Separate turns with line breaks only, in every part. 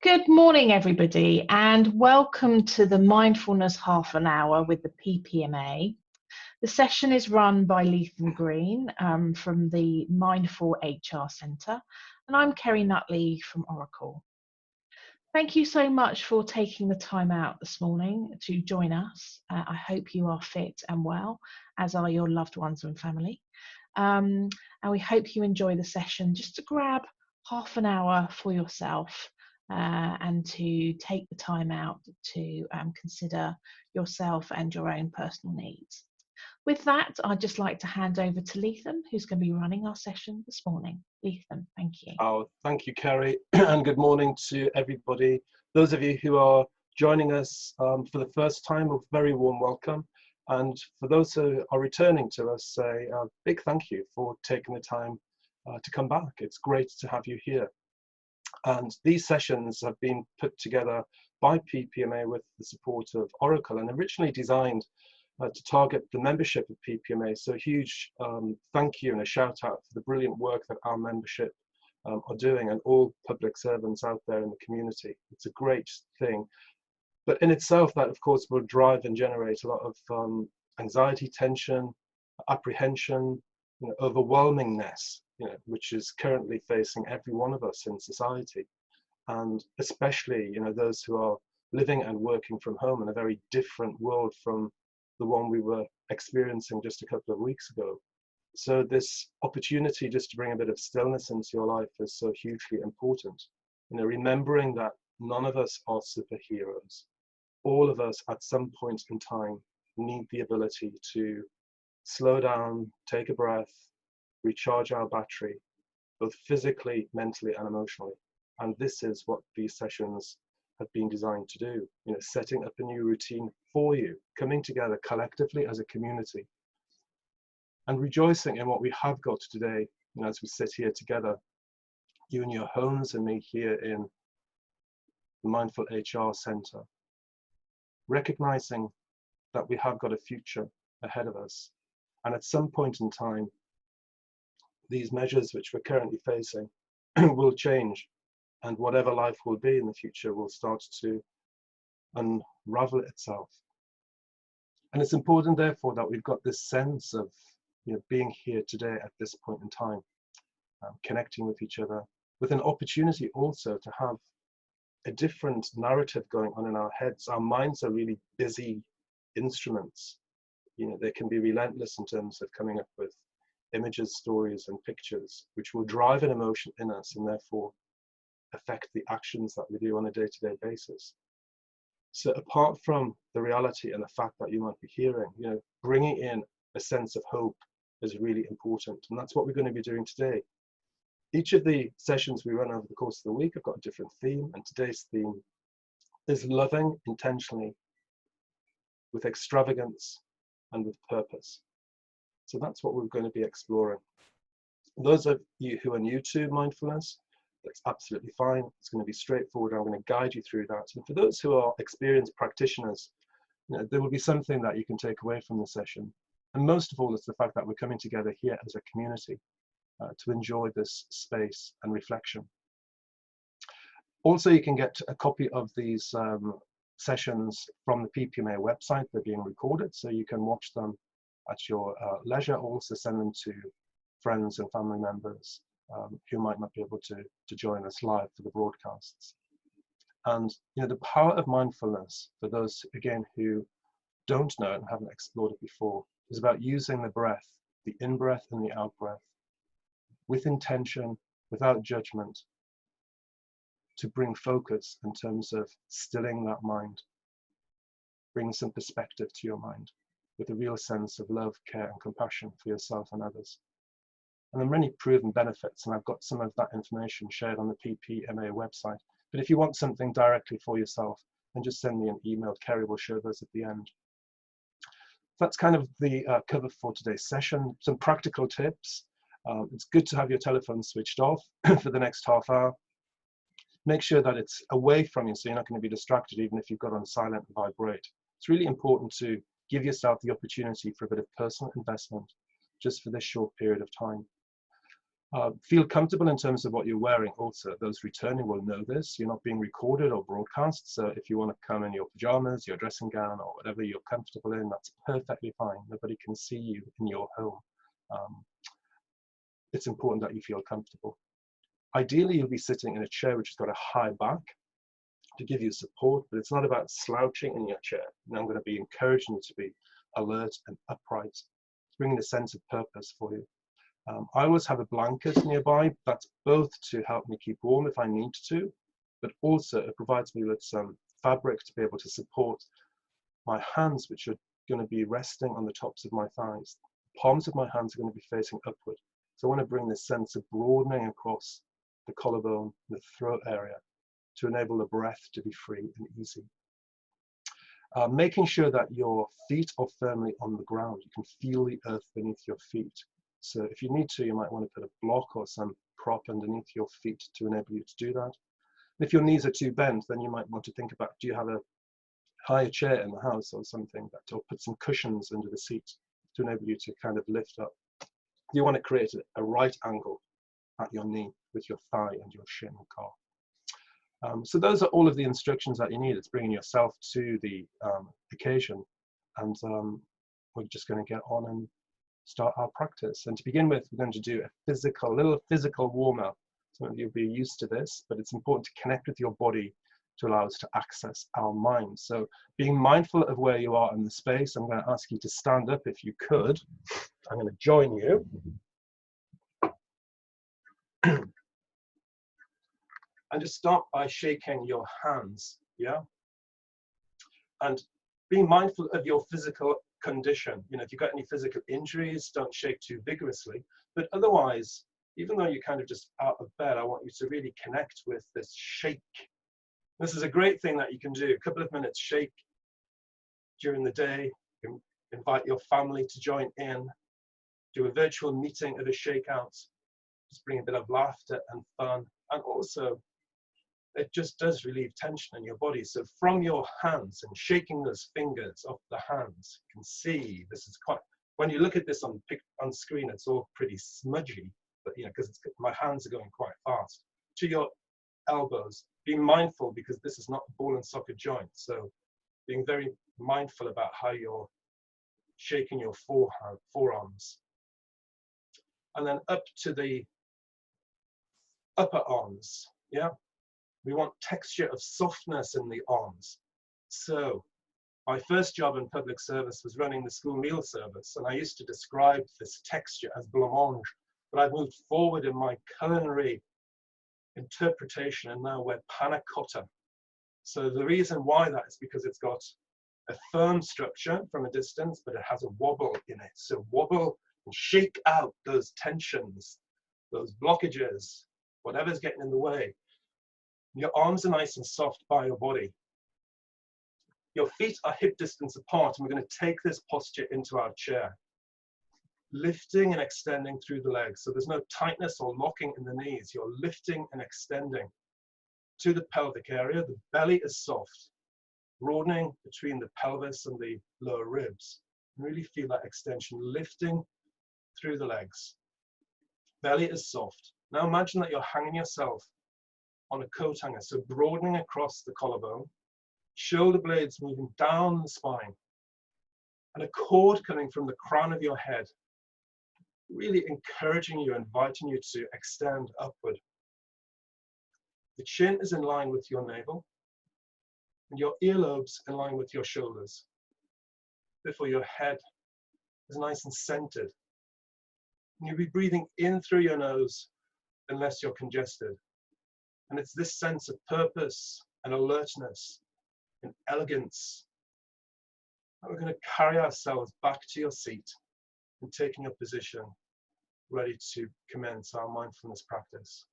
Good morning, everybody, and welcome to the Mindfulness Half an Hour with the PPMA. The session is run by Lethan Green from the Mindful HR Centre, and I'm Kerry Nutley from Oracle. Thank you so much for taking the time out this morning to join us. I hope you are fit and well, as are your loved ones and family. And we hope you enjoy the session. Just to grab half an hour for yourself and to take the time out to consider yourself and your own personal needs. With that, I'd just like to hand over to Lethan, who's going to be running our session this morning. Lethan, thank you.
Oh, thank you, Kerry, and good morning to everybody. Those of you who are joining us for the first time, a very warm welcome. And for those who are returning to us, a big thank you for taking the time to come back. It's great to have you here. And these sessions have been put together by PPMA with the support of Oracle and originally designed to target the membership of PPMA. So a huge thank you and a shout out for the brilliant work that our membership are doing, and all public servants out there in the community. It's a great thing. But in itself, that of course will drive and generate a lot of anxiety, tension, apprehension, overwhelmingness, which is currently facing every one of us in society. And especially, those who are living and working from home in a very different world from the one we were experiencing just a couple of weeks ago. So this opportunity just to bring a bit of stillness into your life is so hugely important. Remembering that none of us are superheroes. All of us at some point in time need the ability to slow down, take a breath, recharge our battery, both physically, mentally, and emotionally. And this is what these sessions have been designed to do, setting up a new routine for you, coming together collectively as a community, and rejoicing in what we have got today, as we sit here together, you in your homes and me here in the Mindful HR Centre, recognizing that we have got a future ahead of us. And at some point in time, these measures which we're currently facing will change, and whatever life will be in the future will start to unravel itself. And it's important, therefore, that we've got this sense of being here today at this point in time, connecting with each other, with an opportunity also to have a different narrative going on in our heads. Our minds are really busy instruments. They can be relentless in terms of coming up with images, stories, and pictures, which will drive an emotion in us and therefore affect the actions that we do on a day-to-day basis. So apart from the reality and the fact that you might be hearing, bringing in a sense of hope is really important. And that's what we're going to be doing today. Each of the sessions we run over the course of the week have got a different theme, and today's theme is loving intentionally, with extravagance and with purpose. So that's what we're going to be exploring. Those of you who are new to mindfulness, that's absolutely fine. It's going to be straightforward. I'm going to guide you through that. And for those who are experienced practitioners, there will be something that you can take away from the session. And most of all, it's the fact that we're coming together here as a community to enjoy this space and reflection. Also, you can get a copy of these sessions from the PPMA website. They're being recorded, so you can watch them at your leisure. Also send them to friends and family members who might not be able to join us live for the broadcasts. And the power of mindfulness, for those again who don't know and haven't explored it before, is about using the breath, the in-breath and the out-breath, with intention, without judgment, to bring focus in terms of stilling that mind, bring some perspective to your mind, with a real sense of love, care, and compassion for yourself and others. And there are many proven benefits, and I've got some of that information shared on the PPMA website. But if you want something directly for yourself, then just send me an email. Kerry will show those at the end. That's kind of the cover for today's session. Some practical tips. It's good to have your telephone switched off for the next half hour. Make sure that it's away from you so you're not going to be distracted even if you've got on silent and vibrate. It's really important to give yourself the opportunity for a bit of personal investment just for this short period of time. Feel comfortable in terms of what you're wearing also. Those returning will know this. You're not being recorded or broadcast. So if you want to come in your pajamas, your dressing gown, or whatever you're comfortable in, that's perfectly fine. Nobody can see you in your home. It's important that you feel comfortable. Ideally, you'll be sitting in a chair which has got a high back to give you support, but it's not about slouching in your chair. And I'm going to be encouraging you to be alert and upright, bringing a sense of purpose for you. I always have a blanket nearby. That's both to help me keep warm if I need to, but also it provides me with some fabric to be able to support my hands, which are going to be resting on the tops of my thighs. The palms of my hands are going to be facing upward. So I want to bring this sense of broadening across the collarbone, the throat area, to enable the breath to be free and easy. Making sure that your feet are firmly on the ground. You can feel the earth beneath your feet. So if you need to, you might want to put a block or some prop underneath your feet to enable you to do that. And if your knees are too bent, then you might want to think about, do you have a higher chair in the house or something, or put some cushions under the seat to enable you to kind of lift up. You want to create a right angle at your knee with your thigh and your shin or calf. So those are all of the instructions that you need. It's bringing yourself to the occasion, and we're just going to get on and start our practice. And to begin with, we're going to do a little physical warm-up. Some of you will be used to this, but it's important to connect with your body to allow us to access our mind. So being mindful of where you are in the space, I'm going to ask you to stand up if you could. I'm going to join you. And just start by shaking your hands, yeah? And being mindful of your physical condition. You know, if you've got any physical injuries, don't shake too vigorously. But otherwise, even though you're kind of just out of bed, I want you to really connect with this shake. This is a great thing that you can do. A couple of minutes shake during the day. You can invite your family to join in. Do a virtual meeting of a shakeout. Just bring a bit of laughter and fun. And also, it just does relieve tension in your body. So from your hands and shaking those fingers off the hands, you can see this is quite, when you look at this on screen, it's all pretty smudgy, but you know, because my hands are going quite fast. To your elbows, be mindful because this is not a ball and socket joint. So being very mindful about how you're shaking your forearms. And then up to the upper arms, yeah? We want texture of softness in the arms. So my first job in public service was running the school meal service, and I used to describe this texture as blancmange, but I've moved forward in my culinary interpretation, and now we're panna cotta. So the reason why that is because it's got a firm structure from a distance, but it has a wobble in it. So wobble and shake out those tensions, those blockages, whatever's getting in the way. Your arms are nice and soft by your body. Your feet are hip distance apart, and we're going to take this posture into our chair. Lifting and extending through the legs. So there's no tightness or locking in the knees. You're lifting and extending to the pelvic area. The belly is soft, broadening between the pelvis and the lower ribs. Really feel that extension, lifting through the legs. Belly is soft. Now imagine that you're hanging yourself on a coat hanger, so broadening across the collarbone, shoulder blades moving down the spine, and a cord coming from the crown of your head, really encouraging you, inviting you to extend upward. The chin is in line with your navel, and your earlobes in line with your shoulders. Therefore, your head is nice and centered. And you'll be breathing in through your nose unless you're congested. And it's this sense of purpose and alertness and elegance that we're going to carry ourselves back to your seat and taking a position ready to commence our mindfulness practice.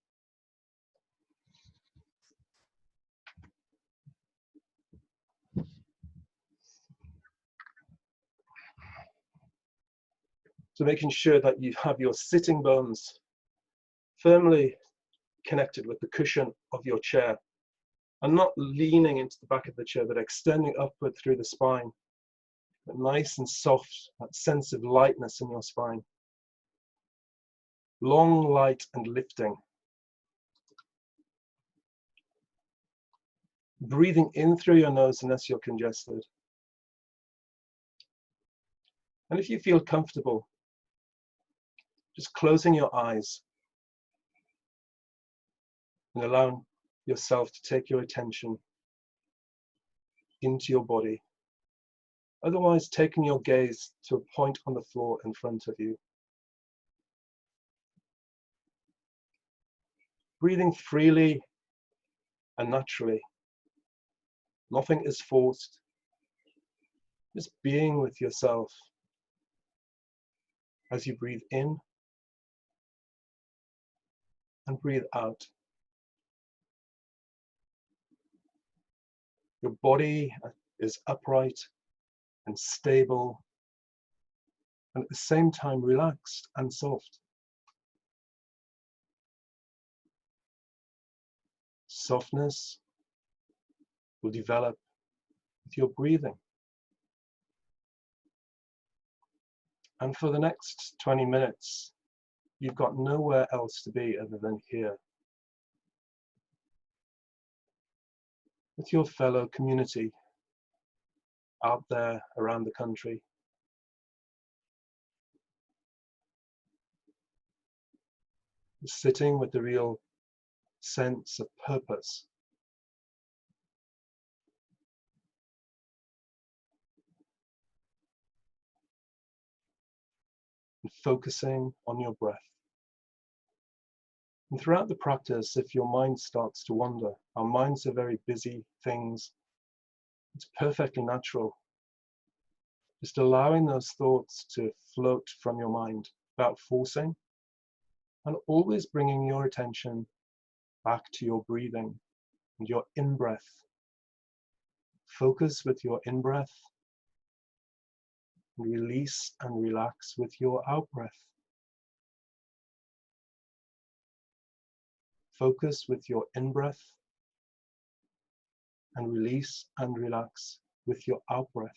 So making sure that you have your sitting bones firmly connected with the cushion of your chair and not leaning into the back of the chair, but extending upward through the spine. But nice and soft, that sense of lightness in your spine. long, light, and lifting. Breathing in through your nose unless you're congested. And if you feel comfortable, just closing your eyes and allowing yourself to take your attention into your body. Otherwise, taking your gaze to a point on the floor in front of you. Breathing freely and naturally. Nothing is forced. Just being with yourself as you breathe in and breathe out. Your body is upright and stable, and at the same time relaxed and soft. Softness will develop with your breathing. And for the next 20 minutes, you've got nowhere else to be other than here, with your fellow community out there around the country. Sitting with the real sense of purpose. And focusing on your breath. And throughout the practice, if your mind starts to wander, our minds are very busy things. It's perfectly natural. Just allowing those thoughts to float from your mind without forcing, and always bringing your attention back to your breathing and your in-breath. Focus with your in-breath, and release and relax with your out-breath. Focus with your in-breath, and release and relax with your out-breath.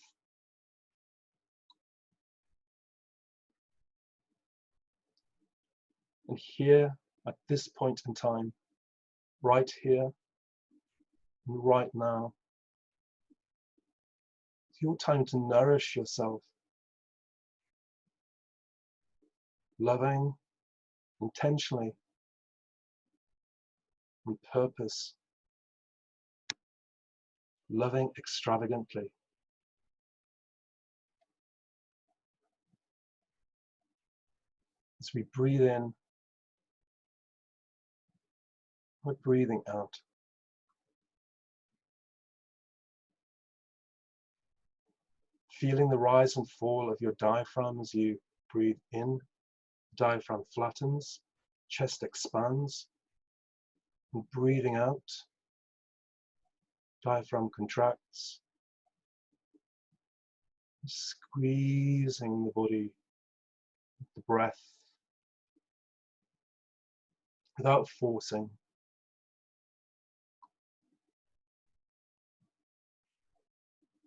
And here, at this point in time, right here, and right now, it's your time to nourish yourself. Loving, intentionally, on purpose. Loving extravagantly. As we breathe in, we're breathing out. Feeling the rise and fall of your diaphragm as you breathe in. Diaphragm flattens, chest expands. And breathing out, diaphragm contracts. Squeezing the body with the breath without forcing.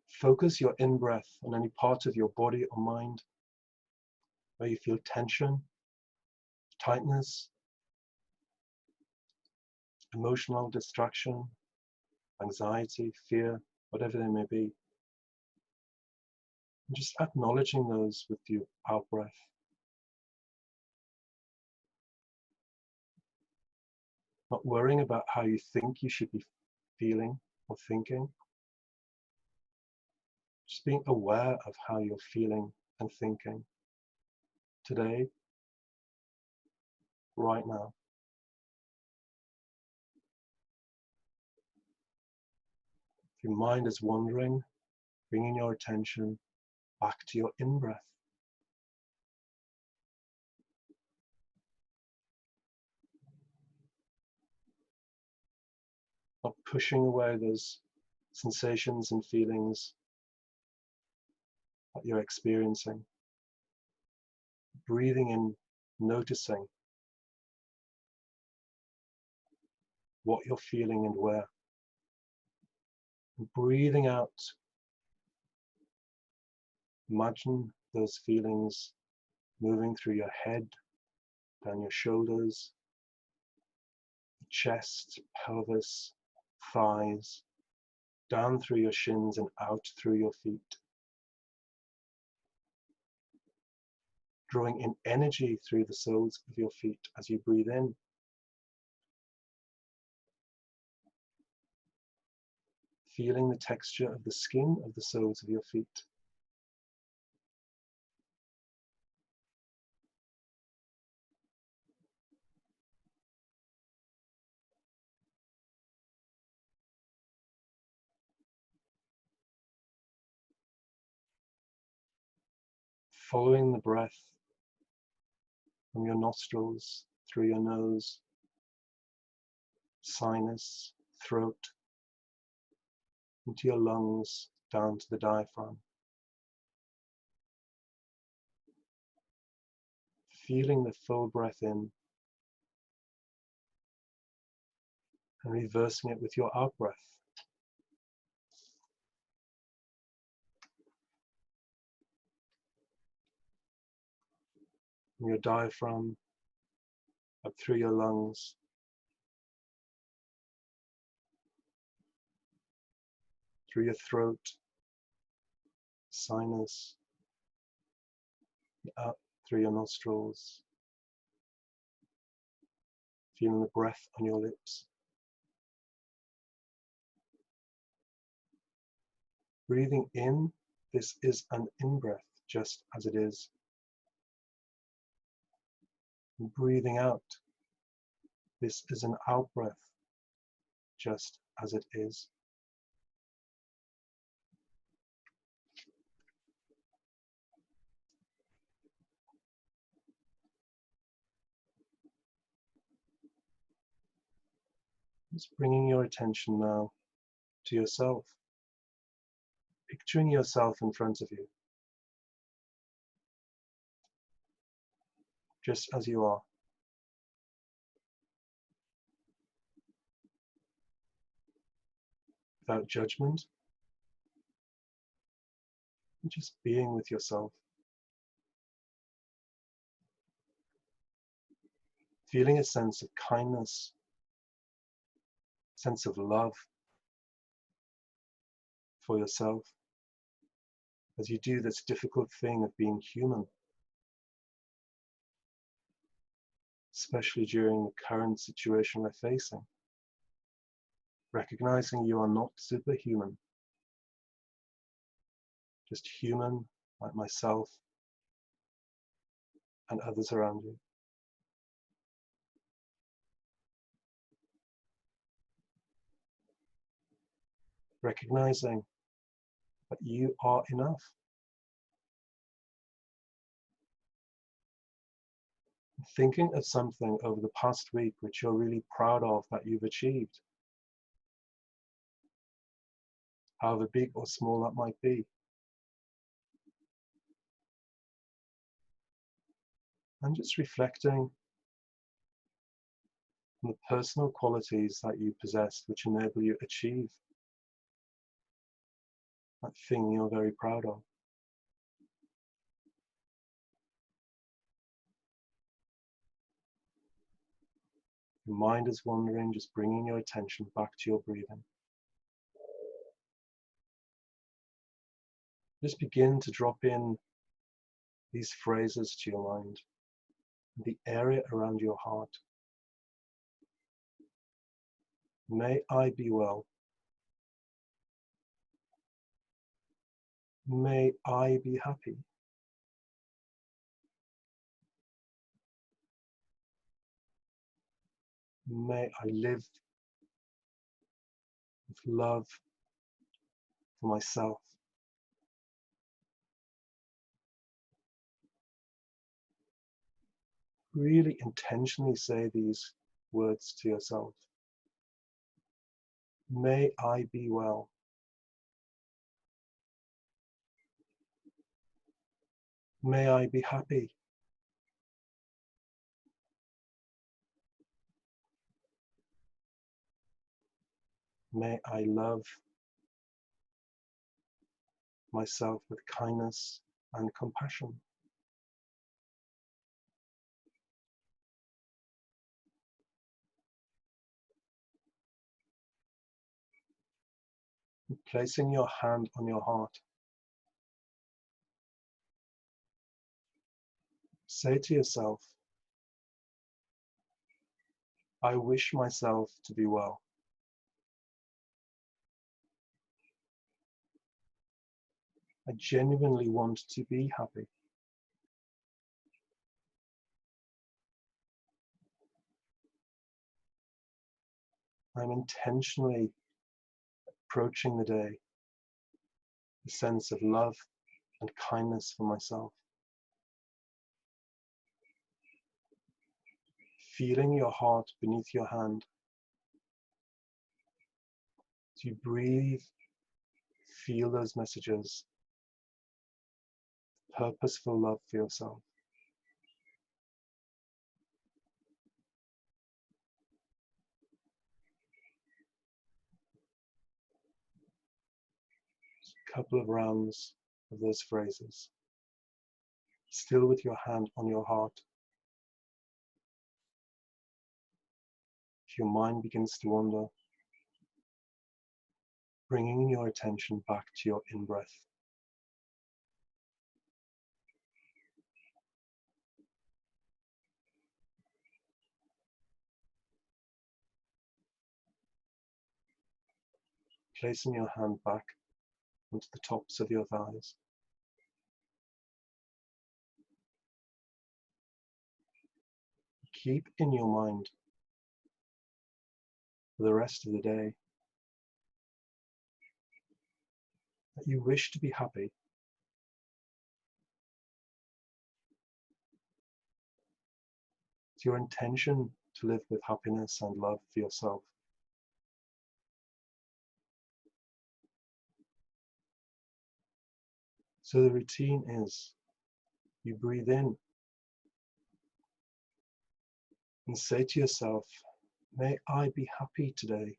Focus your in-breath on any part of your body or mind where you feel tension, tightness, emotional distraction, anxiety, fear, whatever they may be. And just acknowledging those with your out-breath. Not worrying about how you think you should be feeling or thinking. Just being aware of how you're feeling and thinking today, right now. If your mind is wandering, bringing your attention back to your in-breath. Not pushing away those sensations and feelings that you're experiencing. Breathing in, noticing what you're feeling and where. And breathing out, imagine those feelings moving through your head, down your shoulders, chest, pelvis, thighs, down through your shins and out through your feet. Drawing in energy through the soles of your feet as you breathe in. Feeling the texture of the skin of the soles of your feet. Following the breath from your nostrils, through your nose, sinus, throat, into your lungs, down to the diaphragm. Feeling the full breath in and reversing it with your out breath. From your diaphragm, up through your lungs, through your throat, sinus, up through your nostrils, feeling the breath on your lips. Breathing in, this is an in-breath, just as it is. And breathing out, this is an out-breath, just as it is. Just bringing your attention now to yourself. Picturing yourself in front of you, just as you are. Without judgment, just being with yourself. Feeling a sense of kindness, sense of love for yourself as you do this difficult thing of being human, especially during the current situation we're facing. Recognizing you are not superhuman, just human like myself and others around you. Recognizing that you are enough. Thinking of something over the past week which you're really proud of that you've achieved, however big or small that might be. And just reflecting on the personal qualities that you possess which enable you to achieve that thing you're very proud of. Your mind is wandering, just bringing your attention back to your breathing. Just begin to drop in these phrases to your mind, the area around your heart. May I be well. May I be happy. May I live with love for myself. Really intentionally say these words to yourself. May I be well. May I be happy. May I love myself with kindness and compassion. Placing your hand on your heart. Say to yourself, I wish myself to be well. I genuinely want to be happy. I'm intentionally approaching the day, a sense of love and kindness for myself. Feeling your heart beneath your hand. As you breathe, feel those messages. Purposeful love for yourself. Just a couple of rounds of those phrases. Still with your hand on your heart. If your mind begins to wander, bringing your attention back to your in-breath. Placing your hand back onto the tops of your thighs. Keep in your mind for the rest of the day that you wish to be happy. It's your intention to live with happiness and love for yourself. So the routine is, you breathe in and say to yourself, may I be happy today.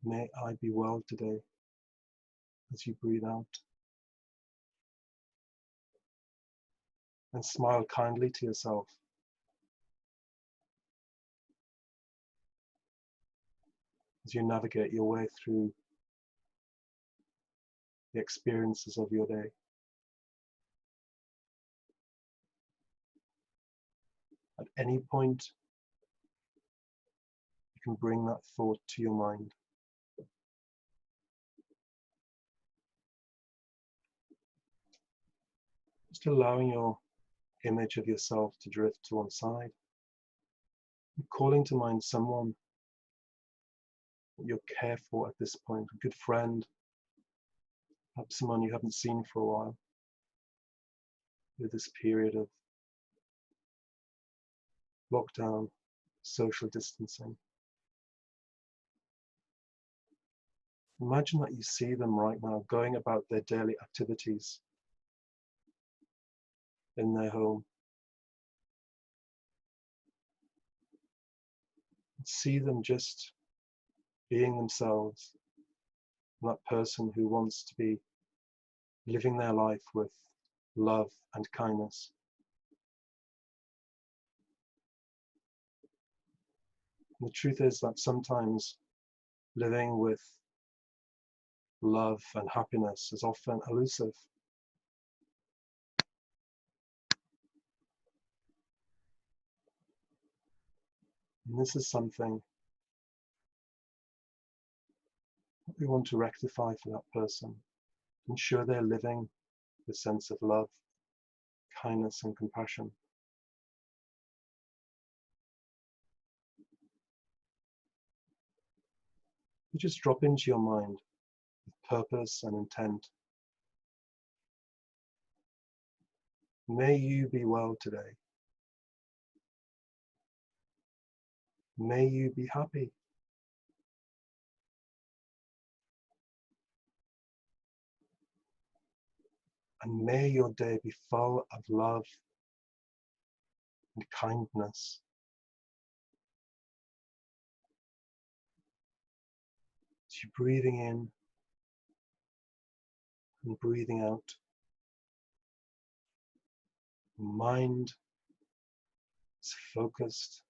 May I be well today. As you breathe out. And smile kindly to yourself. As you navigate your way through the experiences of your day. At any point, you can bring that thought to your mind. Just allowing your image of yourself to drift to one side. And calling to mind someone that you care for at this point, a good friend, perhaps someone you haven't seen for a while, with this period of lockdown, social distancing. Imagine that you see them right now going about their daily activities in their home. See them just being themselves, that person who wants to be living their life with love and kindness. And the truth is that sometimes living with love and happiness is often elusive. And this is something that we want to rectify for that person, ensure they're living with a sense of love, kindness, and compassion. You just drop into your mind with purpose and intent. May you be well today. May you be happy. And may your day be full of love and kindness. As you're breathing in and breathing out, your mind is focused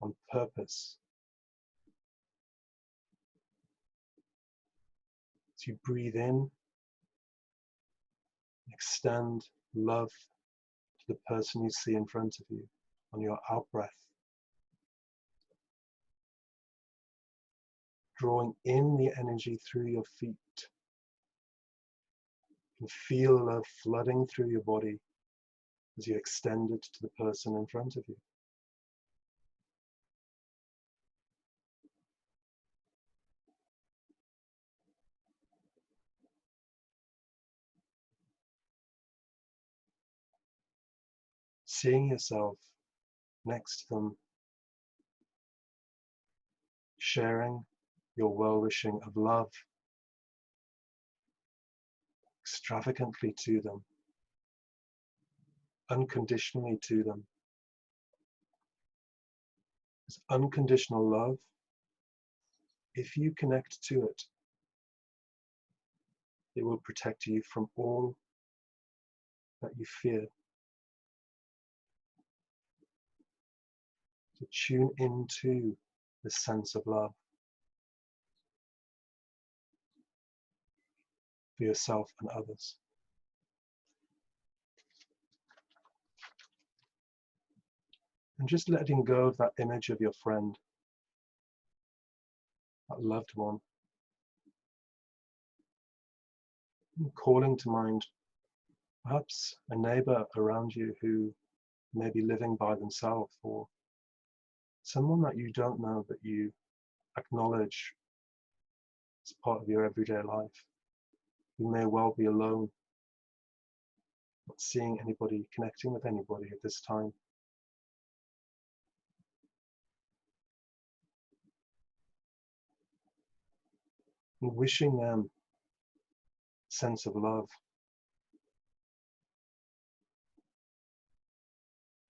on purpose As you breathe in, extend love to the person you see in front of you. On your out breath, drawing in the energy through your feet. You can feel love flooding through your body as you extend it to the person in front of you. Seeing yourself next to them, sharing your well-wishing of love extravagantly to them, unconditionally to them. This unconditional love, if you connect to it, it will protect you from all that you fear. To tune into the sense of love for yourself and others. And just letting go of that image of your friend, that loved one. And calling to mind perhaps a neighbor around you who may be living by themselves, or someone that you don't know but you acknowledge as part of your everyday life. You may well be alone, not seeing anybody, connecting with anybody at this time. And wishing them a sense of love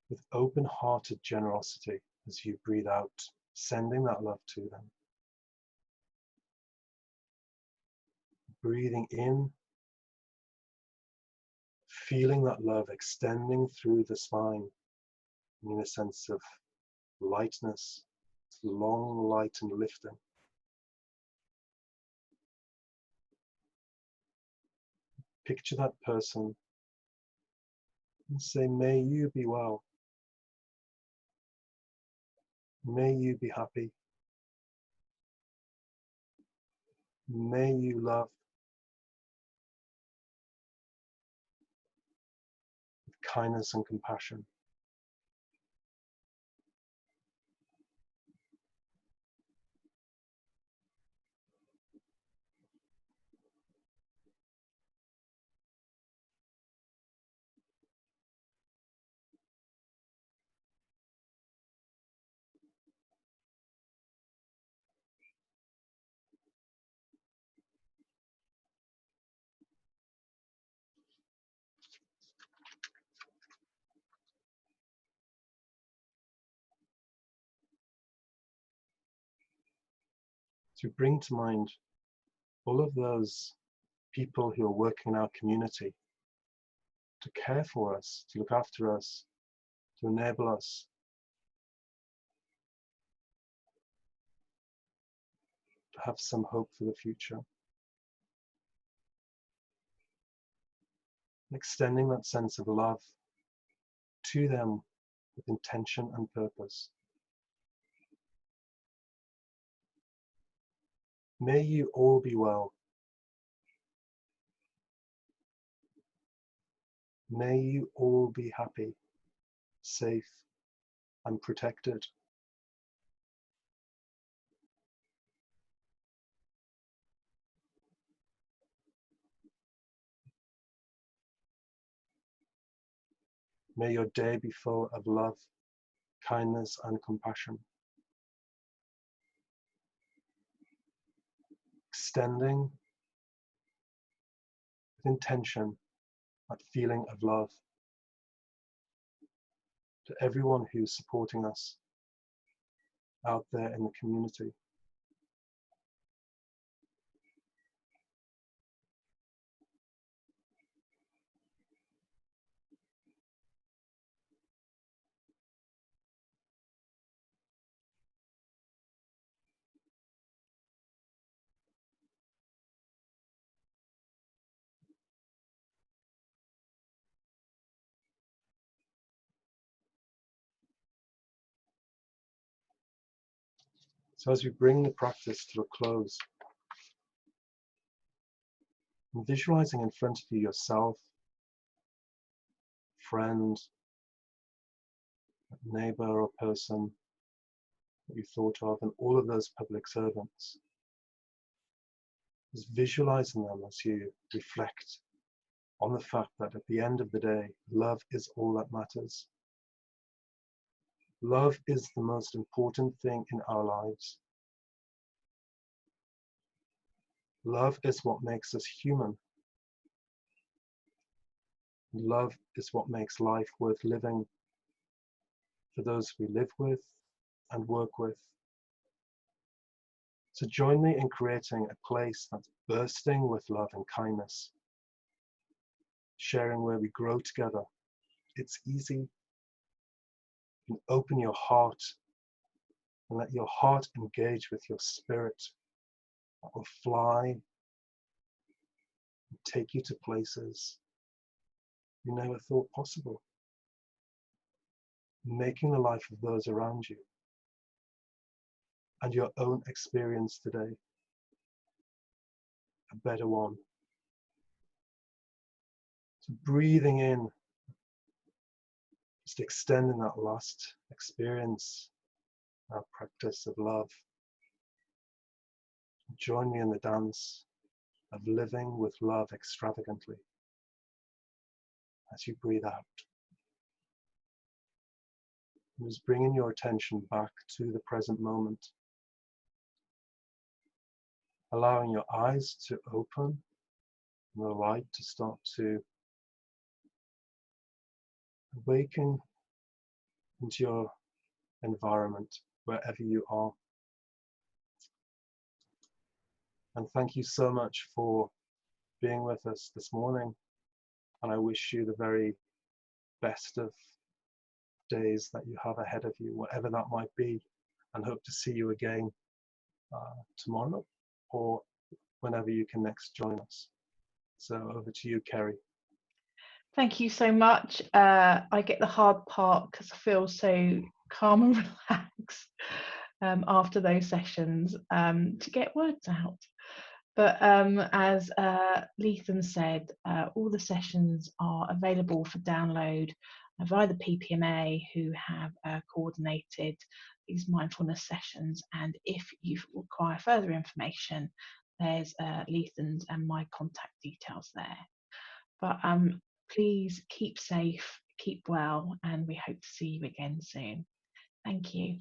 with open-hearted generosity as you breathe out, sending that love to them. Breathing in, feeling that love extending through the spine, in a sense of lightness, long light and lifting. Picture that person and say, may you be well. May you be happy. May you love with kindness and compassion. To bring to mind all of those people who are working in our community to care for us, to look after us, to enable us to have some hope for the future. Extending that sense of love to them with intention and purpose. May you all be well. May you all be happy, safe, and protected. May your day be full of love, kindness, and compassion. Extending with intention that feeling of love to everyone who's supporting us out there in the community. So as we bring the practice to a close, I'm visualizing in front of you yourself, friend, neighbor or person that you thought of, and all of those public servants. Just visualizing them as you reflect on the fact that at the end of the day, love is all that matters. Love is the most important thing in our lives. Love is what makes us human. Love is what makes life worth living for those we live with and work with. So join me in creating a place that's bursting with love and kindness, sharing where we grow together. It's easy. You can open your heart and let your heart engage with your spirit that will fly and take you to places you never thought possible, making the life of those around you and your own experience today a better one. So breathing in, just extending that last experience, our practice of love. Join me in the dance of living with love extravagantly as you breathe out. And just bringing your attention back to the present moment, allowing your eyes to open and the light to start to awaken into your environment wherever you are. And thank you so much for being with us this morning. And I wish you the very best of days that you have ahead of you, whatever that might be, and hope to see you again tomorrow or whenever you can next join us. So over to you, Kerry.
Thank you so much. I get the hard part because I feel so calm and relaxed after those sessions to get words out. But as Lethan said, all the sessions are available for download via the PPMA, who have coordinated these mindfulness sessions. And if you require further information, there's Lethan's and my contact details there. But please keep safe, keep well, and we hope to see you again soon. Thank you.